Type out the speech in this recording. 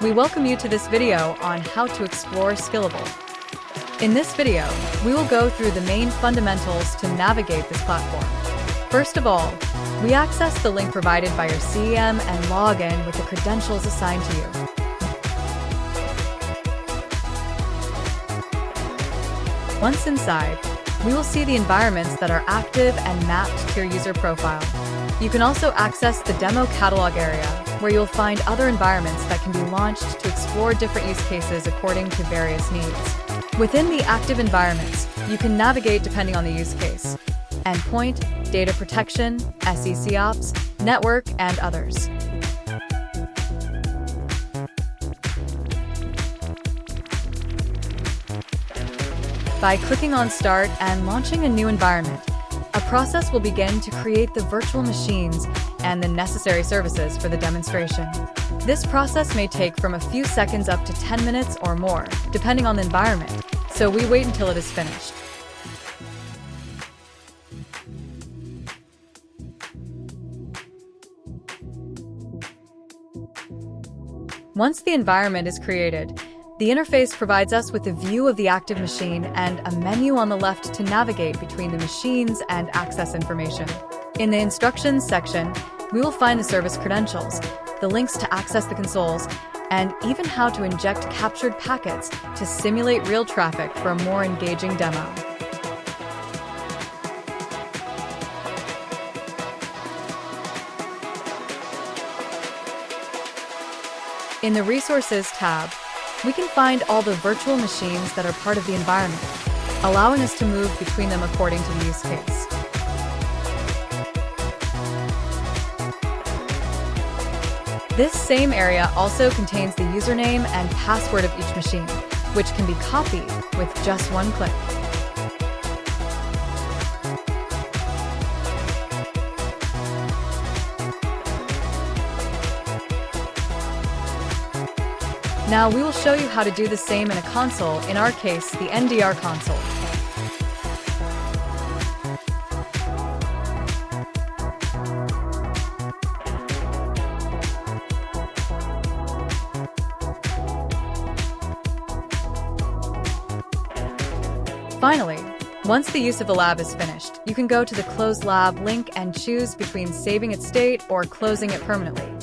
We welcome you to this video on how to explore Skillable. In this video, we will go through the main fundamentals to navigate this platform. First of all, we access the link provided by your CEM and log in with the credentials assigned to you. Once inside, we will see the environments that are active and mapped to your user profile. You can also access the demo catalog area, where you'll find other environments that can be launched to explore different use cases according to various needs. Within the active environments, you can navigate depending on the use case: Endpoint, data protection, SecOps, network, and others. By clicking on Start and launching a new environment, a process will begin to create the virtual machines and the necessary services for the demonstration. This process may take from a few seconds up to 10 minutes or more, depending on the environment, so we wait until it is finished. Once the environment is created, the interface provides us with a view of the active machine and a menu on the left to navigate between the machines and access information. In the instructions section, we will find the service credentials, the links to access the consoles, and even how to inject captured packets to simulate real traffic for a more engaging demo. In the Resources tab, we can find all the virtual machines that are part of the environment, allowing us to move between them according to the use case. This same area also contains the username and password of each machine, which can be copied with just one click. Now we will show you how to do the same in a console, in our case, the NDR console. Finally, once the use of the lab is finished, you can go to the Close Lab link and choose between saving its state or closing it permanently.